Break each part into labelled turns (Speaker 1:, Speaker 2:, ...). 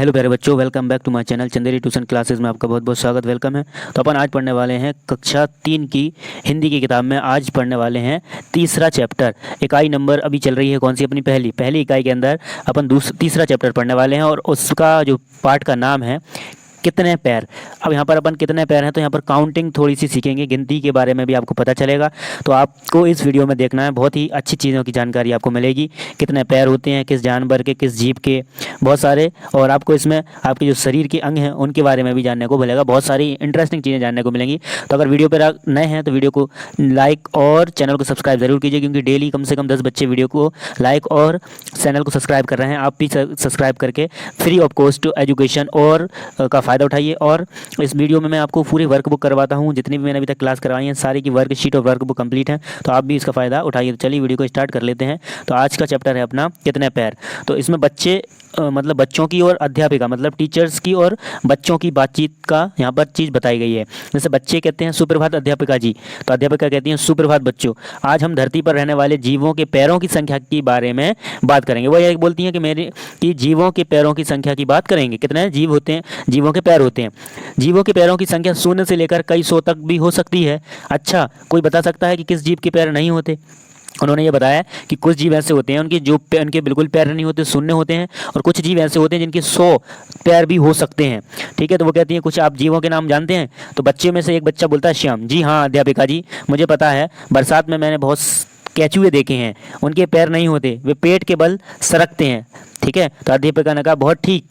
Speaker 1: Hello प्यारे बच्चों, welcome back to my channel Chanderi tuition classes में आपका बहुत बहुत स्वागत वेलकम है। तो अपन आज पढ़ने वाले हैं कक्षा 3 की हिंदी की किताब में। आज पढ़ने वाले हैं तीसरा चैप्टर। इकाई नंबर अभी चल रही है कौन सी, अपनी पहली इकाई के अंदर अपन तीसरा चैप्टर पढ़ने वाले हैं और उसका जो पाठ का नाम है कितने पैर। अब यहाँ पर अपन कितने पैर हैं तो यहाँ पर काउंटिंग थोड़ी सी सीखेंगे, गिनती के बारे में भी आपको पता चलेगा। तो आपको इस वीडियो में देखना है, बहुत ही अच्छी चीज़ों की जानकारी आपको मिलेगी। कितने पैर होते हैं, किस जानवर के, किस जीव के, बहुत सारे। और आपको इसमें आपके जो शरीर के अंग हैं उनके बारे में भी जानने को मिलेगा, बहुत सारी इंटरेस्टिंग चीज़ें जानने को मिलेंगी। तो अगर वीडियो पर नए हैं तो वीडियो को लाइक और चैनल को सब्सक्राइब ज़रूर कीजिए, क्योंकि डेली कम से कम 10 बच्चे वीडियो को लाइक और चैनल को सब्सक्राइब कर रहे हैं। आप भी सब्सक्राइब करके फ्री ऑफ कॉस्ट एजुकेशन और का फ़ायदा उठाइए। और इस वीडियो में मैं आपको पूरी वर्कबुक करवाता हूं, जितनी भी मैंने अभी तक क्लास करवाई हैं सारी की वर्कशीट और वर्कबुक कंप्लीट है, तो आप भी इसका फ़ायदा उठाइए। तो चलिए वीडियो को स्टार्ट कर लेते हैं। तो आज का चैप्टर है अपना कितने पैर। तो इसमें बच्चे मतलब बच्चों की और अध्यापिका मतलब टीचर्स की और बच्चों की बातचीत का यहाँ पर चीज़ बताई गई है। जैसे बच्चे कहते हैं सुप्रभात अध्यापिका जी, तो अध्यापिका कहती हैं सुप्रभात बच्चों, आज हम धरती पर रहने वाले जीवों के पैरों की संख्या के बारे में बात करेंगे। वो ये बोलती हैं कि जीवों के पैरों की संख्या की बात करेंगे। कितने जीव होते हैं, जीवों के पैर होते हैं। जीवों के पैरों की संख्या 0 से लेकर कई सौ तक भी हो सकती है। अच्छा, कोई बता सकता है कि किस जीव के पैर नहीं होते? उन्होंने ये बताया कि कुछ जीव ऐसे होते हैं उनके बिल्कुल पैर नहीं होते, शून्य होते हैं, और कुछ जीव ऐसे होते हैं जिनके 100 पैर भी हो सकते हैं। ठीक है, तो वो कहती हैं कुछ आप जीवों के नाम जानते हैं? तो बच्चे में से एक बच्चा बोलता है श्याम, जी हाँ अध्यापिका जी, मुझे पता है। बरसात में मैंने बहुत केंचुए देखे हैं, उनके पैर नहीं होते, वे पेट के बल सरकते हैं। ठीक है, तो अध्यापिका ने कहा बहुत ठीक।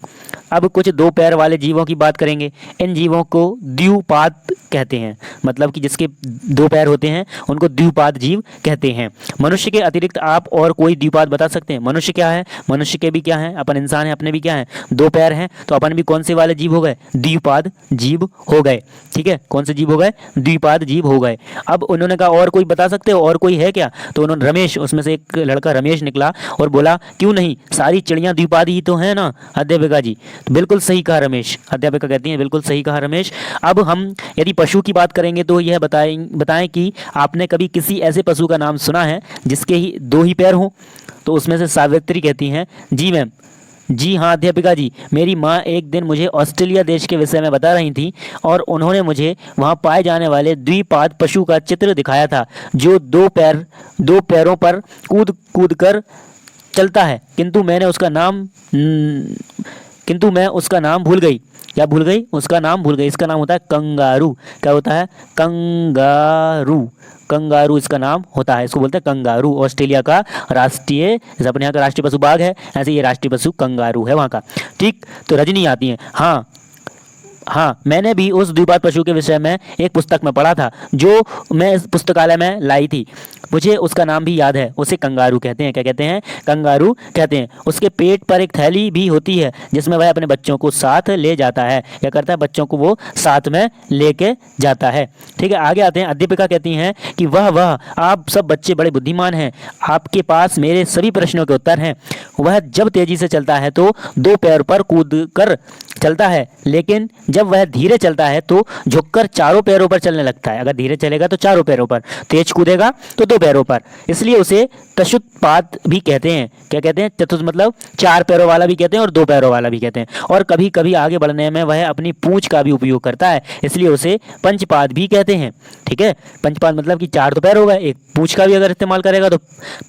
Speaker 1: अब कुछ 2 पैर वाले जीवों की बात करेंगे। इन जीवों को द्विपाद कहते हैं, मतलब कि जिसके 2 पैर होते हैं उनको द्विपाद जीव कहते हैं। मनुष्य के अतिरिक्त आप और कोई द्विपाद बता सकते हैं? मनुष्य क्या है, मनुष्य के भी क्या है, अपन इंसान है, अपने भी क्या है, 2 पैर हैं, तो अपन भी कौन से वाले जीव हो गए? द्विपाद जीव हो गए। ठीक है, कौन से जीव हो गए? द्विपाद जीव हो गए। अब उन्होंने कहा और कोई बता सकते हो, और कोई है क्या? तो उन्होंने रमेश, उसमें से एक लड़का रमेश निकला और बोला क्यों नहीं, सारी चिड़ियाँ द्विपाद ही तो है ना अध्यापिका जी। तो बिल्कुल सही कहा रमेश, अध्यापिका कहती हैं बिल्कुल सही कहा रमेश। अब हम यदि पशु की बात करेंगे तो यह बताएं कि आपने कभी किसी ऐसे पशु का नाम सुना है जिसके ही 2 ही पैर हों? तो उसमें से सावित्री कहती हैं जी मैम, जी हाँ अध्यापिका जी, मेरी माँ एक दिन मुझे ऑस्ट्रेलिया देश के विषय में बता रही थी और उन्होंने मुझे वहाँ पाए जाने वाले द्विपाद पशु का चित्र दिखाया था जो 2 पैरों पर कूद कूद कर चलता है, किंतु मैं उसका नाम भूल गई। क्या भूल गई? उसका नाम भूल गई। इसका नाम होता है कंगारू। क्या होता है? कंगारू। कंगारू इसका नाम होता है, इसको बोलते हैं कंगारू। ऑस्ट्रेलिया का राष्ट्रीय, जैसे अपने यहाँ का राष्ट्रीय पशु बाघ है, ऐसे ये राष्ट्रीय पशु कंगारू है वहाँ का। ठीक, तो रजनी आती है, हाँ मैंने भी उस द्विपाद पशु के विषय में एक पुस्तक में पढ़ा था जो मैं इस पुस्तकालय में लाई थी, मुझे उसका नाम भी याद है, उसे कंगारू कहते हैं। क्या कहते हैं? कंगारू कहते हैं। उसके पेट पर एक थैली भी होती है जिसमें वह अपने बच्चों को साथ ले जाता है। क्या करता है? बच्चों को वो साथ में लेके जाता है। ठीक है, आगे आते हैं। अध्यापिका कहती हैं कि वाह आप सब बच्चे बड़े बुद्धिमान हैं, आपके पास मेरे सभी प्रश्नों के उत्तर हैं। वह जब तेजी से चलता है तो 2 पैर पर कूद कर चलता है, लेकिन जब वह धीरे चलता है तो झुककर 4 पैरों पर चलने लगता है। अगर धीरे चलेगा तो 4 पैरों पर, तेज कूदेगा तो 2 पैरों पर, इसलिए उसे चतुष्पाद भी कहते हैं। क्या कहते हैं? चतुर्थ मतलब 4 पैरों वाला भी कहते हैं और 2 पैरों वाला भी कहते हैं। और कभी कभी आगे बढ़ने में वह अपनी पूंछ का भी उपयोग करता है, इसलिए उसे पंचपाद भी कहते हैं। ठीक है, पंचपाद मतलब कि 4 तो पैर हो गए, एक पूंछ का भी अगर इस्तेमाल करेगा तो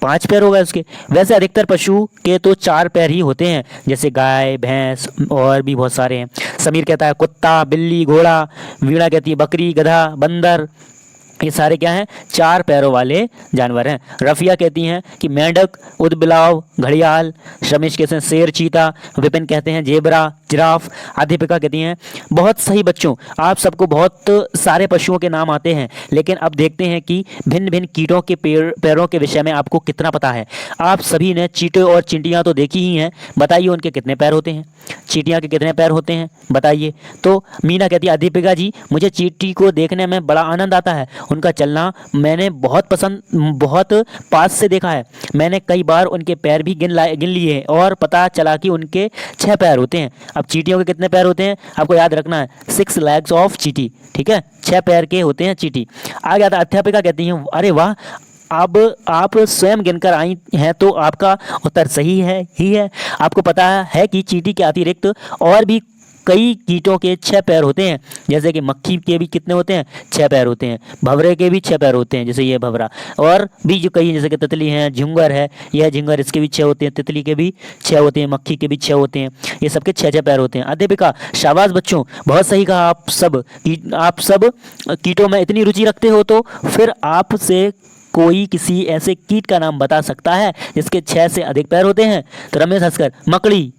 Speaker 1: 5 पैर हो गए उसके। वैसे अधिकतर पशु के तो 4 पैर ही होते हैं, जैसे गाय, भैंस और भी बहुत सारे हैं। समीर कहता है कुत्ता, बिल्ली, घोड़ा। वीणा कहती है बकरी, गधा, बंदर। ये सारे क्या हैं? 4 पैरों वाले जानवर हैं। रफिया कहती हैं कि मेंढक, ऊदबिलाव, घड़ियाल। रमेश कहते हैं शेर, चीता। विपिन कहते हैं जेबरा, जिराफ। अध्यापिका कहती हैं बहुत सही बच्चों, आप सबको बहुत सारे पशुओं के नाम आते हैं, लेकिन अब देखते हैं कि भिन्न भिन्न कीटों के पैरों के विषय में आपको कितना पता है। आप सभी ने चींटे और चींटियां तो देखी ही हैं, बताइए उनके कितने पैर होते हैं? चींटियां के कितने पैर होते हैं बताइए? तो मीना कहती है अध्यापिका जी, मुझे चींटी को देखने में बड़ा आनंद आता है, उनका चलना मैंने बहुत पास से देखा है। मैंने कई बार उनके पैर भी गिन लिए और पता चला कि उनके 6 पैर होते हैं। अब चींटियों के कितने पैर होते हैं आपको याद रखना है, 6 legs ऑफ चींटी। ठीक है, 6 पैर के होते हैं चींटी। आगे आता अध्यापिका कहती हैं अरे वाह, अब आप स्वयं गिनकर आई हैं तो आपका उत्तर सही है ही है। आपको पता है कि चींटी के अतिरिक्त और भी कई कीटों के 6 पैर होते हैं, जैसे कि मक्खी के भी कितने होते हैं, 6 पैर होते हैं। भंवरे के भी 6 पैर होते हैं, जैसे ये भंवरा। और भी जो कई, जैसे कि तितली है, झिंगर है, यह झिंगर, इसके भी 6 होते हैं, तितली के भी 6 होते हैं, मक्खी के भी 6 होते हैं, ये सबके 6 पैर होते हैं। अध्यापिका शाबाश बच्चों, बहुत सही कहा आप सब कीटों में इतनी रुचि रखते हो, तो फिर आपसे कोई किसी ऐसे कीट का नाम बता सकता है जिसके 6 से अधिक पैर होते हैं? तो रमेश हंसकर मकड़ी,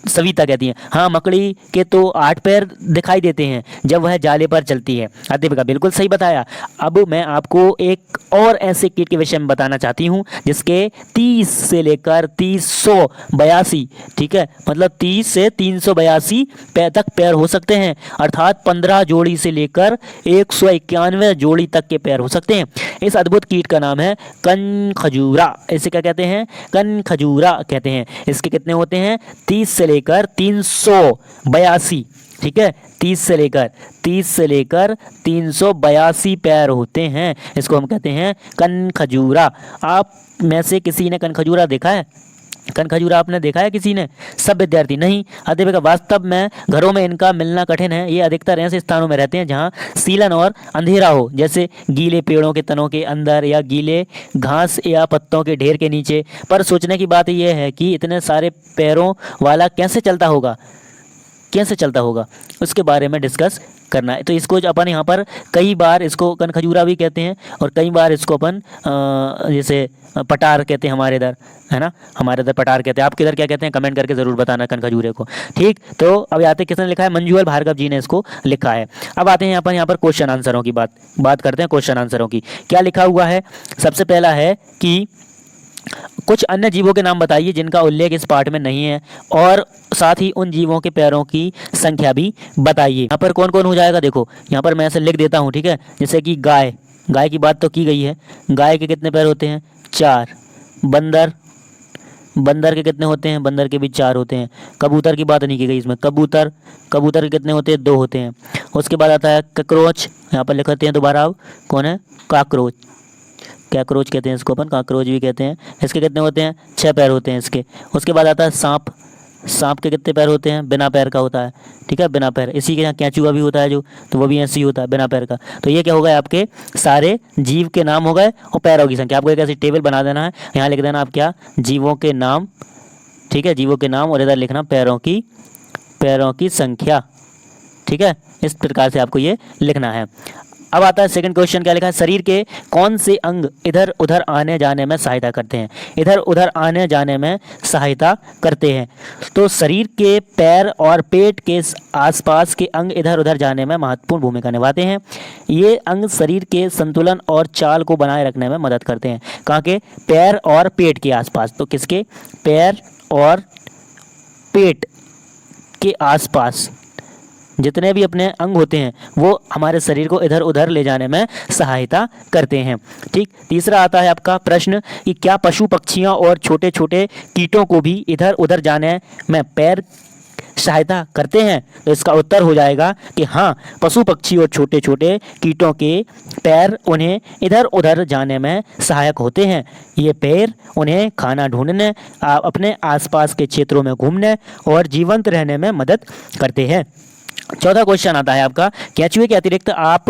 Speaker 1: सविता कहती है हाँ, मकड़ी के तो 8 पैर दिखाई देते हैं जब वह जाले पर चलती है। अध्यापिका बिल्कुल सही बताया। अब मैं आपको एक और ऐसे कीट के विषय में बताना चाहती हूँ जिसके 30 से लेकर 382, ठीक है, मतलब 30 से 382 पैर तक पैर हो सकते हैं, अर्थात 15 जोड़ी से लेकर 191 जोड़ी तक के पैर हो सकते हैं। इस अद्भुत कीट का नाम है कनखजूरा। इसे क्या कहते हैं? कनखजूरा कहते हैं। इसके कितने होते हैं? 30 से लेकर 382, ठीक है, 30 से लेकर 382 पैर होते हैं। इसको हम कहते हैं कनखजूरा। आप में से किसी ने कनखजूरा देखा है? कनखजूरा आपने देखा है किसी ने? सब विद्यार्थी नहीं। अध्यापिका वास्तव में घरों में इनका मिलना कठिन है। ये अधिकतर ऐसे स्थानों में रहते हैं जहाँ सीलन और अंधेरा हो, जैसे गीले पेड़ों के तनों के अंदर या गीले घास या पत्तों के ढेर के नीचे। पर सोचने की बात यह है कि इतने सारे पैरों वाला कैसे चलता होगा, उसके बारे में डिस्कस करना है। तो इसको अपन यहाँ पर कई बार इसको कनखजूरा भी कहते हैं और कई बार इसको अपन जैसे पटार कहते हैं हमारे इधर, है ना, हमारे इधर पटार कहते हैं। आपके इधर क्या कहते हैं कमेंट करके ज़रूर बताना कनखजूरे को। ठीक, तो अब आते हैं किसने लिखा है? मंजूअल भार्गव जी ने इसको लिखा है। अब आते हैं यहाँ पर क्वेश्चन आंसरों की बात करते हैं। क्वेश्चन आंसरों की क्या लिखा हुआ है? सबसे पहला है कि कुछ अन्य जीवों के नाम बताइए जिनका उल्लेख इस पाठ में नहीं है, और साथ ही उन जीवों के पैरों की संख्या भी बताइए। यहाँ पर कौन कौन हो जाएगा? देखो यहाँ पर मैं ऐसे लिख देता हूँ, ठीक है, जैसे कि गाय की बात तो की गई है। गाय के कितने पैर होते हैं? 4। बंदर के कितने होते हैं? बंदर के भी 4 होते हैं। कबूतर की बात नहीं की गई इसमें। कबूतर के कितने होते हैं? 2 होते हैं। उसके बाद आता है ककरोच, यहाँ पर लिखते हैं दोबारा, कौन है? कैक्रोच कहते हैं इसको अपन, काकरोच भी कहते हैं। इसके कितने होते हैं? 6 पैर होते हैं इसके। उसके बाद आता है सांप के कितने पैर होते हैं? बिना पैर का होता है, ठीक है, बिना पैर। इसी के यहाँ केंचुआ भी होता है जो, तो वो भी ऐसे ही होता है, बिना पैर का। तो ये क्या हो गए? आपके सारे जीव के नाम हो गए और पैरों की संख्या। आपको एक ऐसी टेबल बना देना है, यहाँ लिख देना आप क्या? जीवों के नाम, ठीक है, जीवों के नाम, और इधर लिखना पैरों की संख्या, ठीक है, इस प्रकार से आपको ये लिखना है। अब आता है सेकंड क्वेश्चन, क्या लिखा है? शरीर के कौन से अंग इधर उधर आने जाने में सहायता करते हैं? इधर उधर आने जाने में सहायता करते हैं। तो शरीर के पैर और पेट के आसपास के अंग इधर उधर जाने में महत्वपूर्ण भूमिका निभाते हैं। ये अंग शरीर के संतुलन और चाल को बनाए रखने में मदद करते हैं। कहाँ के? पैर और पेट के आसपास। तो किसके? पैर और पेट के आसपास जितने भी अपने अंग होते हैं वो हमारे शरीर को इधर उधर ले जाने में सहायता करते हैं। ठीक, तीसरा आता है आपका प्रश्न कि क्या पशु पक्षियों और छोटे छोटे कीटों को भी इधर उधर जाने में पैर सहायता करते हैं? तो इसका उत्तर हो जाएगा कि हाँ, पशु पक्षी और छोटे छोटे कीटों के पैर उन्हें इधर उधर जाने में सहायक होते हैं। ये पैर उन्हें खाना ढूंढने, अपने आसपास के क्षेत्रों में घूमने और जीवंत रहने में मदद करते हैं। चौथा क्वेश्चन आता है आपका, केंचुए के अतिरिक्त आप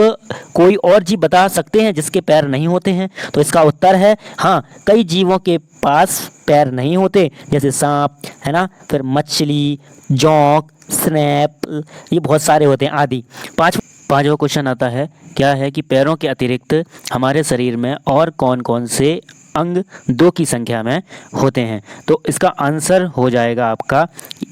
Speaker 1: कोई और जीव बता सकते हैं जिसके पैर नहीं होते हैं? तो इसका उत्तर है हाँ, कई जीवों के पास पैर नहीं होते, जैसे सांप, है ना, फिर मछली, जोंक, स्नैप, ये बहुत सारे होते हैं आदि। पांचवा क्वेश्चन आता है, क्या है कि पैरों के अतिरिक्त हमारे शरीर में और कौन कौन से अंग 2 की संख्या में होते हैं? तो इसका आंसर हो जाएगा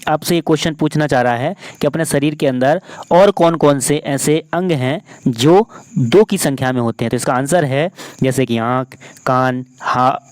Speaker 1: आपसे ये क्वेश्चन पूछना चाह रहा है कि अपने शरीर के अंदर और कौन कौन से ऐसे अंग हैं जो 2 की संख्या में होते हैं। तो इसका आंसर है जैसे कि आँख, कान,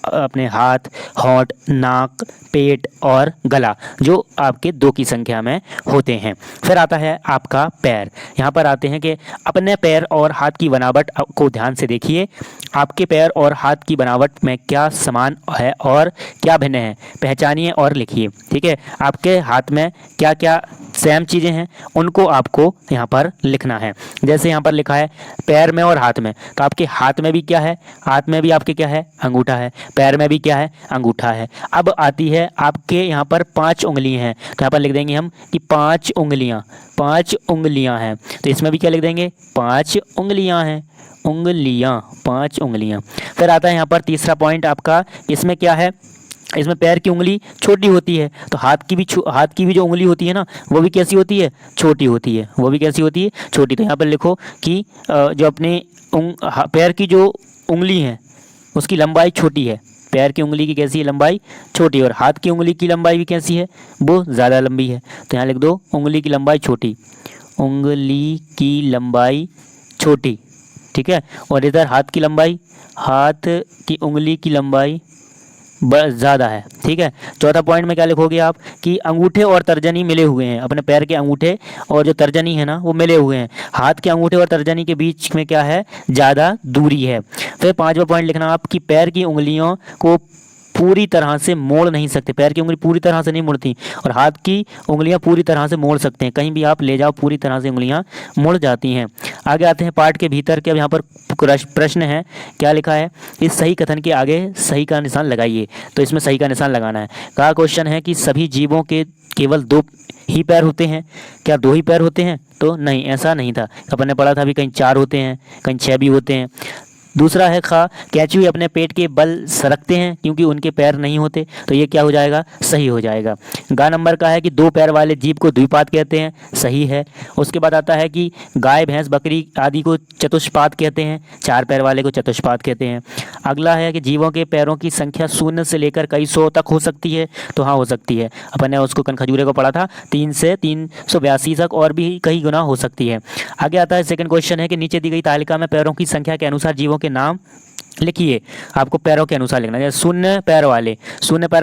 Speaker 1: अपने हाथ, होंठ, नाक, पेट और गला, जो आपके 2 की संख्या में होते हैं। फिर आता है आपका पैर। यहाँ पर आते हैं कि अपने पैर और हाथ की बनावट को ध्यान से देखिए। आपके पैर और हाथ की बनावट में क्या समान है और क्या भिन्न है, पहचानिए और लिखिए। ठीक है, आपके हाथ में क्या क्या सेम चीज़ें हैं उनको आपको यहाँ पर लिखना है। जैसे यहाँ पर लिखा है पैर में और हाथ में, तो आपके हाथ में भी क्या है, हाथ में भी आपके क्या है, अंगूठा है, पैर में भी क्या है, अंगूठा है। अब आती है आपके यहाँ पर 5 उंगलियाँ हैं, तो यहाँ पर लिख देंगे हम कि 5 उंगलियाँ, 5 उंगलियाँ हैं। तो इसमें भी क्या लिख देंगे, 5 उंगलियाँ हैं, उंगलियाँ, 5 उंगलियाँ। फिर आता है यहाँ पर तीसरा पॉइंट आपका, इसमें क्या है, इसमें पैर की उंगली छोटी होती है, तो हाथ की भी जो उंगली होती है ना, वो भी कैसी होती है, छोटी होती है, वो भी कैसी होती है, छोटी। तो यहाँ पर लिखो कि जो अपने पैर की जो उंगली है उसकी लंबाई छोटी है, पैर की उंगली की कैसी है, लंबाई छोटी है, और हाथ की उंगली की लंबाई भी कैसी है, वो ज़्यादा लंबी है। तो यहाँ लिख दो उंगली की लंबाई छोटी, उंगली की लंबाई छोटी। ठीक है, और इधर हाथ की लंबाई, हाथ की उंगली की लंबाई ज़्यादा है। ठीक है, चौथा पॉइंट में क्या लिखोगे आप कि अंगूठे और तर्जनी मिले हुए हैं, अपने पैर के अंगूठे और जो तर्जनी है ना वो मिले हुए हैं, हाथ के अंगूठे और तर्जनी के बीच में क्या है, ज़्यादा दूरी है। फिर पांचवा पॉइंट लिखना आप कि पैर की उंगलियों को पूरी तरह से मोड़ नहीं सकते, पैर की उंगली पूरी तरह से नहीं मुड़ती, और हाथ की उंगलियां पूरी तरह से मोड़ सकते हैं, कहीं भी आप ले जाओ पूरी तरह से उंगलियां मुड़ जाती हैं। आगे आते हैं पाठ के भीतर के। अब यहाँ पर प्रश्न है, क्या लिखा है, इस सही कथन के आगे सही का निशान लगाइए। तो इसमें सही का निशान लगाना है। कहा क्वेश्चन है कि सभी जीवों के केवल 2 ही पैर होते हैं, क्या 2 ही पैर होते हैं, तो नहीं, ऐसा नहीं था, अपन ने पढ़ा था अभी, कहीं 4 होते हैं, कहीं 6 भी होते हैं। दूसरा है खा, कैंचुई अपने पेट के बल सरकते हैं क्योंकि उनके पैर नहीं होते, तो ये क्या हो जाएगा, सही हो जाएगा। गा नंबर का है कि 2 पैर वाले जीव को द्विपाद कहते हैं, सही है। उसके बाद आता है कि गाय भैंस बकरी आदि को चतुष्पाद कहते हैं, 4 पैर वाले को चतुष्पाद कहते हैं। अगला है कि जीवों के पैरों की संख्या 0 से लेकर कई 100 तक हो सकती है, तो हाँ हो सकती है, अपन ने उसको कनखजूरे को पढ़ा था, 3 से 382 तक और भी कई गुना हो सकती है। आगे आता है सेकंड क्वेश्चन है कि नीचे दी गई तालिका में पैरों की संख्या के अनुसार जीवों के नाम लिखिए। आपको पैरों के अनुसार लिखना है। जैसे शून्य पैर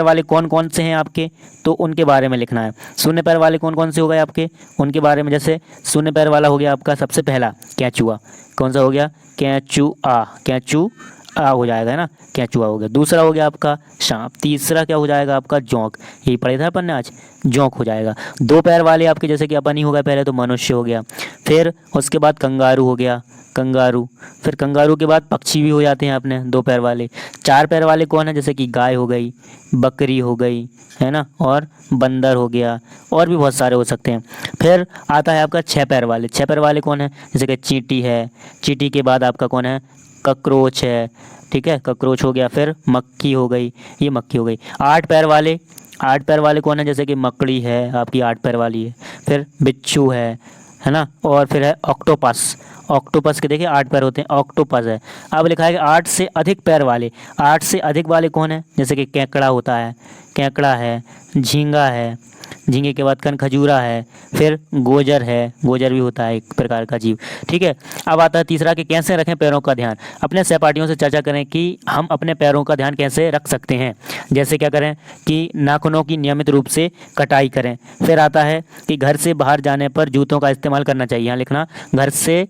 Speaker 1: वाले कौन कौन से हैं आपके, तो उनके बारे में लिखना है। शून्य पैर वाले कौन कौन से हो गए आपके, उनके बारे में। जैसे शून्य पैर वाला हो गया आपका सबसे पहला कैंचुआ, कौन सा हो गया, कैंचुआ, कैंचू आ हो जाएगा, है ना, कैंचुआ हो गया। दूसरा हो गया आपका सांप। तीसरा क्या हो जाएगा आपका, जोंक, यही पढ़े था अपन ने आज, जोंक हो जाएगा। 2 पैर वाले आपके जैसे कि अपन ही हो गया पहले, तो मनुष्य हो गया। फिर उसके बाद कंगारू हो गया, कंगारू। फिर कंगारू के बाद पक्षी भी हो जाते हैं अपने 2 पैर वाले। 4 पैर वाले कौन है, जैसे कि गाय हो गई, बकरी हो गई, है ना, और बंदर हो गया, और भी बहुत सारे हो सकते हैं। फिर आता है आपका 6 पैर वाले। 6 पैर वाले कौन है, जैसे कि चींटी है, चींटी के बाद आपका कौन है, ककरोच है, ठीक है, ककरोच हो गया। फिर मक्खी हो गई, ये मक्खी हो गई। 8 पैर वाले, 8 पैर वाले कौन है, जैसे कि मकड़ी है आपकी 8 पैर वाली है। फिर बिच्छू है ना, और फिर है ऑक्टोपस। ऑक्टोपस के देखिए 8 पैर होते हैं, ऑक्टोपस है। अब लिखा है कि 8 से अधिक पैर वाले, 8 से अधिक वाले कौन है, जैसे कि केकड़ा होता है, केकड़ा है, झींगा है, झींगे के बाद कनखजूरा है, फिर गोजर है, गोजर भी होता है एक प्रकार का जीव। ठीक है, अब आता है तीसरा कि कैसे रखें पैरों का ध्यान। अपने सहपाठियों से चर्चा करें कि हम अपने पैरों का ध्यान कैसे रख सकते हैं। जैसे क्या करें कि नाखूनों की नियमित रूप से कटाई करें। फिर आता है कि घर से बाहर जाने पर जूतों का इस्तेमाल करना चाहिए, यहाँ लिखना घर से,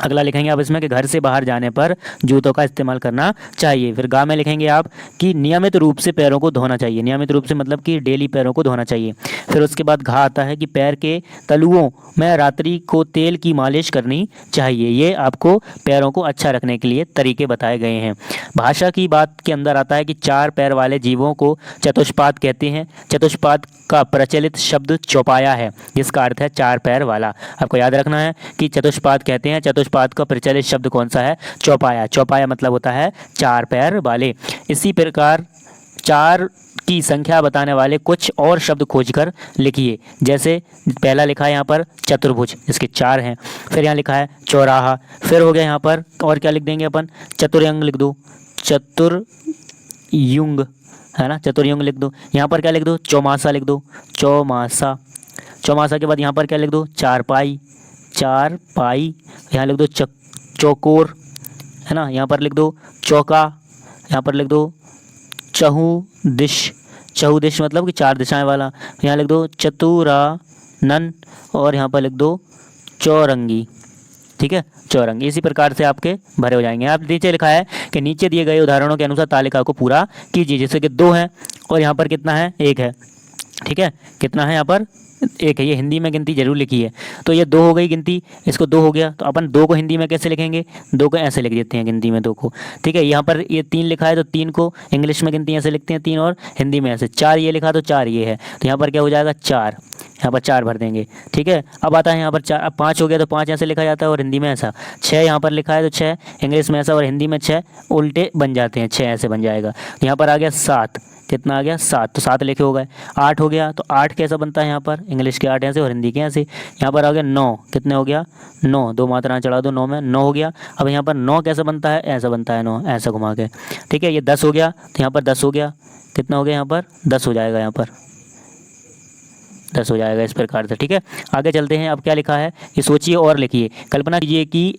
Speaker 1: अगला लिखेंगे आप इसमें कि घर से बाहर जाने पर जूतों का इस्तेमाल करना चाहिए। फिर गा में लिखेंगे आप कि नियमित रूप से पैरों को धोना चाहिए, नियमित रूप से मतलब कि डेली पैरों को धोना चाहिए। फिर उसके बाद घा आता है कि पैर के तलुओं में रात्रि को तेल की मालिश करनी चाहिए। ये आपको पैरों को अच्छा रखने के लिए तरीके बताए गए हैं। भाषा की बात के अंदर आता है कि 4 पैर वाले जीवों को चतुष्पाद कहते हैं। चतुष्पाद का प्रचलित शब्द चौपाया है, जिसका अर्थ है 4 पैर वाला। आपको याद रखना है कि चतुष्पाद कहते हैं, चतुष्पाद का प्रचलित शब्द कौन सा है, चौपाया। चौपाया मतलब होता है 4 पैर वाले। इसी प्रकार 4 की संख्या बताने वाले कुछ और शब्द खोजकर लिखिए। जैसे पहला लिखा है यहाँ पर चतुर्भुज, इसके 4 हैं। फिर यहाँ लिखा है चौराहा। फिर हो गया यहाँ पर, और क्या लिख देंगे अपन, चतुर्यंग लिख दो, चतुर्युंग, है ना, चतुर्युंग लिख दो। यहाँ पर क्या लिख दो, चौमासा लिख दो, चौमासा। चौमासा के बाद यहाँ पर क्या लिख दो, चारपाई, चारपाई। यहाँ लिख दो चौकोर, है ना, यहाँ पर लिख दो चौका, यहाँ पर लिख दो चहुदिश, चहुदिश मतलब कि 4 दिशाएं वाला। यहाँ लिख दो चतुरानन, और यहाँ पर लिख दो चौरंगी। ठीक है, चौरंग। इसी प्रकार से आपके भरे हो जाएंगे। आप नीचे लिखा है कि नीचे दिए गए उदाहरणों के अनुसार तालिका को पूरा कीजिए। जैसे कि 2 है और यहाँ पर कितना है, 1 है। ठीक है, कितना है यहाँ पर, 1 है। ये हिंदी में गिनती जरूर लिखी है। तो ये 2 हो गई गिनती, इसको 2 हो गया। तो अपन 2 को हिंदी में कैसे लिखेंगे, 2 को ऐसे लिख देते हैं गिनती में 2 को। ठीक है, यहाँ पर ये 3 लिखा है तो 3 को इंग्लिश में गिनती ऐसे लिखते हैं 3, और हिंदी में ऐसे। 4 ये लिखा तो 4 ये है, तो यहाँ पर क्या हो जाएगा, 4। यहाँ पर 4 भर देंगे। ठीक है, अब आता है यहाँ पर 4। अब 5 हो गया तो 5 ऐसे लिखा जाता है और हिंदी में ऐसा। 6 यहाँ पर लिखा है तो 6 इंग्लिश में ऐसा और हिंदी में 6 उल्टे बन जाते हैं, 6 ऐसे बन जाएगा। तो यहाँ पर आ गया 7। कितना आ गया, 7। तो 7 लिखे हो गए। 8 हो गया तो 8 कैसा बनता है यहाँ पर, इंग्लिश के 8 ऐसे और हिंदी के ऐसे। यहाँ पर आ गया 9। कितने हो गया, 9। 2 मात्राएं चढ़ा दो 9 में, 9 हो गया। अब यहाँ पर 9 कैसा बनता है, ऐसा बनता है 9 ऐसा घुमा के। ठीक है, ये 10 हो गया तो यहाँ पर 10 हो गया। कितना हो गया यहाँ पर, 10 हो जाएगा, यहाँ पर 10 हो जाएगा इस प्रकार से। ठीक है, आगे चलते हैं। अब क्या लिखा है ये सोचिए और लिखिए। कल्पना कीजिए कि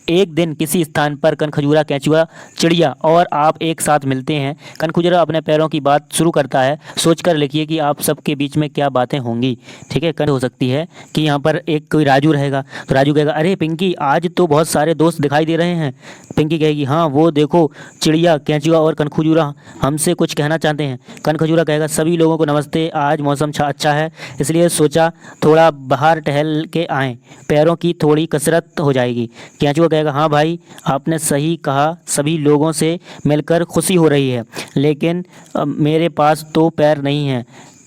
Speaker 1: एक दिन किसी स्थान पर कनखजूरा, केंचुआ, चिड़िया और आप एक साथ मिलते हैं। कनखजूरा अपने पैरों की बात शुरू करता है। सोचकर लिखिए कि आप सबके बीच में क्या बातें होंगी। ठीक है, हो सकती है कि यहाँ पर एक कोई राजू रहेगा तो राजू कहेगा, अरे पिंकी आज तो बहुत सारे दोस्त दिखाई दे रहे हैं। पिंकी कहेगी, हाँ वो देखो चिड़िया, केंचुआ और कनखजूरा हमसे कुछ कहना चाहते हैं। कनखजूरा कहेगा, सभी लोगों को नमस्ते, आज मौसम अच्छा है इसलिए सोचा थोड़ा बाहर टहल के आएँ, पैरों की थोड़ी कसरत हो जाएगी। केंचुआ कहेगा, हाँ भाई आपने सही कहा, सभी लोगों से मिलकर खुशी हो रही है, लेकिन मेरे पास तो पैर नहीं है,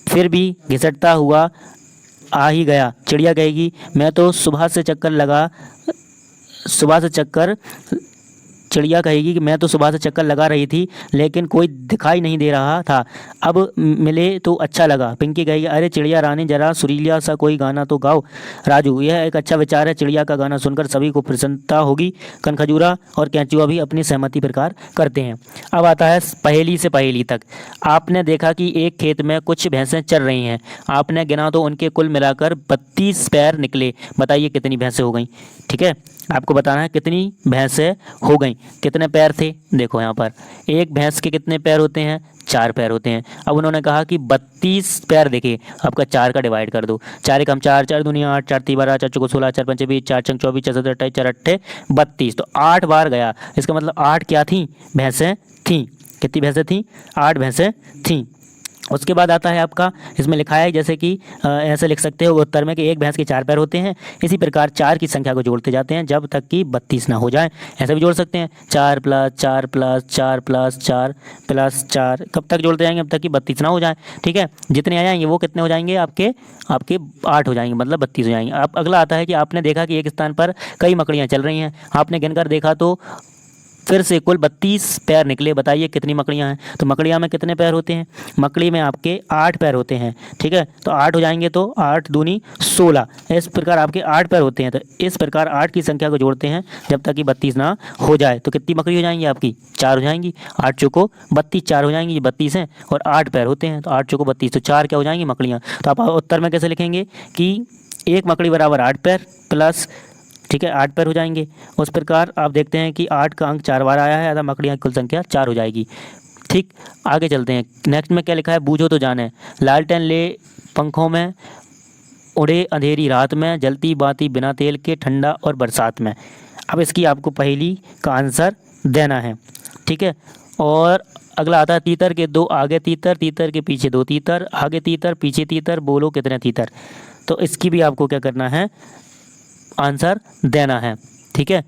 Speaker 1: फिर भी घिसटता हुआ आ ही गया। चिड़िया कहेगी, मैं तो चिड़िया कहेगी कि मैं तो सुबह से चक्कर लगा रही थी लेकिन कोई दिखाई नहीं दे रहा था, अब मिले तो अच्छा लगा। पिंकी कहेगी, अरे चिड़िया रानी जरा सुरीला सा कोई गाना तो गाओ। राजू, यह एक अच्छा विचार है, चिड़िया का गाना सुनकर सभी को प्रसन्नता होगी। कनखजूरा और केंचुआ भी अपनी सहमति प्रकार करते हैं। अब आता है पहेली से पहेली तक। आपने देखा कि एक खेत में कुछ भैंसें चर रही हैं। आपने गिना तो उनके कुल मिलाकर 32 पैर निकले। बताइए कितनी भैंसें हो गई। ठीक है, आपको बताना है कितनी भैंसें हो गई। कितने पैर थे, देखो यहाँ पर एक भैंस के कितने पैर होते हैं, 4 पैर होते हैं। अब उन्होंने कहा कि 32 पैर देखे, आपका 4 का डिवाइड कर दो। 4 एकम 4, 4 दूनी 8, 4 तीन 12, 4 चौको 16, 4 पंचे 20, 4 छंग 24, 4 सत्तर 28, 4 अट्ठे 32। तो 8 बार गया, इसका मतलब 8 क्या थी, भैंसें थी। कितनी भैंसें थी, 8 भैंसें थी। उसके बाद आता है आपका, इसमें लिखा है जैसे कि ऐसे लिख सकते हो उत्तर में कि एक भैंस के 4 पैर होते हैं। इसी प्रकार 4 की संख्या को जोड़ते जाते हैं जब तक कि 32 ना हो जाए। ऐसे भी जोड़ सकते हैं, 4 + 4 + 4 + 4 + 4, कब तक जोड़ते जाएंगे, अब तक कि 32 ना हो जाए। ठीक है, जितने आ जाएंगे वो कितने हो जाएंगे, आपके 8 हो जाएंगे, मतलब 32 हो जाएंगे। अब अगला आता है कि आपने देखा कि एक स्थान पर कई मकड़ियाँ चल रही हैं। आपने गिनकर देखा तो फिर से कुल 32 पैर निकले। बताइए कितनी मकड़ियाँ हैं। तो मकड़ियाँ में कितने पैर होते हैं, मकड़ी में आपके 8 पैर होते हैं। ठीक है, तो 8 हो जाएंगे तो 8 दूनी 16, इस प्रकार आपके 8 पैर होते हैं। तो इस प्रकार 8 की संख्या को जोड़ते हैं जब तक कि 32 ना हो जाए। तो कितनी मकड़ी हो जाएंगी आपकी, 4 हो जाएंगी। 8 चौको 32, 4 हो जाएंगी, ये 32 हैं और 8 पैर होते हैं, तो 8 चौको 32, तो 4 क्या हो जाएंगी, मकड़ियाँ। तो आप उत्तर में कैसे लिखेंगे कि एक मकड़ी बराबर 8 पैर प्लस, ठीक है, 8 पैर हो जाएंगे। उस प्रकार आप देखते हैं कि 8 का अंक 4 बार आया है, अतः मकड़ियाँ की कुल संख्या 4 हो जाएगी। ठीक, आगे चलते हैं। नेक्स्ट में क्या लिखा है, बूझो तो जाने। लालटेन ले पंखों में, उड़े अंधेरी रात में, जलती बाती बिना तेल के, ठंडा और बरसात में। अब इसकी आपको पहेली का आंसर देना है। ठीक है, और अगला आता है तीतर के 2 आगे तीतर, तीतर के पीछे 2 तीतर, आगे तीतर पीछे तीतर, बोलो कितने तीतर। तो इसकी भी आपको क्या करना है, आंसर देना है। ठीक है,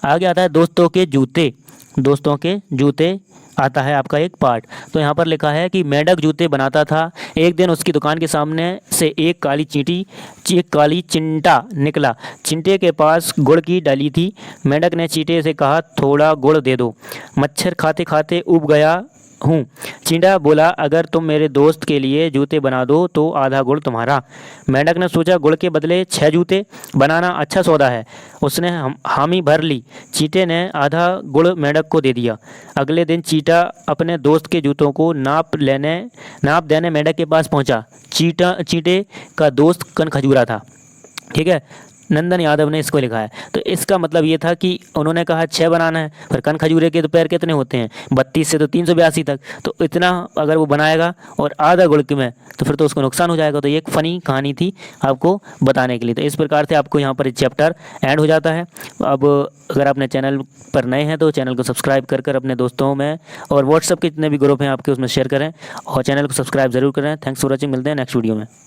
Speaker 1: आगे आता है दोस्तों के जूते। दोस्तों के जूते आता है आपका एक पार्ट। तो यहाँ पर लिखा है कि मेंढक जूते बनाता था। एक दिन उसकी दुकान के सामने से एक काली चिंटा निकला। चिंटे के पास गुड़ की डाली थी। मेंढक ने चींटे से कहा, थोड़ा गुड़ दे दो, मच्छर खाते खाते उब गया हूँ। चींटा बोला, अगर तुम मेरे दोस्त के लिए जूते बना दो तो आधा गुड़ तुम्हारा। मेंढक ने सोचा, गुड़ के बदले 6 जूते बनाना अच्छा सौदा है। उसने हामी भर ली। चींटे ने आधा गुड़ मेंढक को दे दिया। अगले दिन चींटा अपने दोस्त के जूतों को नाप देने मेंढक के पास पहुंचा। चींटे का दोस्त कनखजूरा था। ठीक है, नंदन यादव ने इसको लिखा है। तो इसका मतलब ये था कि उन्होंने कहा 6 बनाना है, पर कन खजूरे के तो पैर कितने होते हैं, 32 से तो 382 तक, तो इतना अगर वो बनाएगा और आधा गुल्क में, तो फिर तो उसको नुकसान हो जाएगा। तो ये एक फ़नी कहानी थी आपको बताने के लिए। तो इस प्रकार से आपको यहाँ पर चैप्टर एंड हो जाता है। अब अगर आपने चैनल पर नए हैं तो चैनल को सब्सक्राइब कर कर अपने दोस्तों में और व्हाट्सअप के जितने भी ग्रुप हैं आपके उसमें शेयर करें और चैनल को सब्सक्राइब जरूर करें। थैंक्स फॉर वॉचिंग, मिलते हैं नेक्स्ट वीडियो में।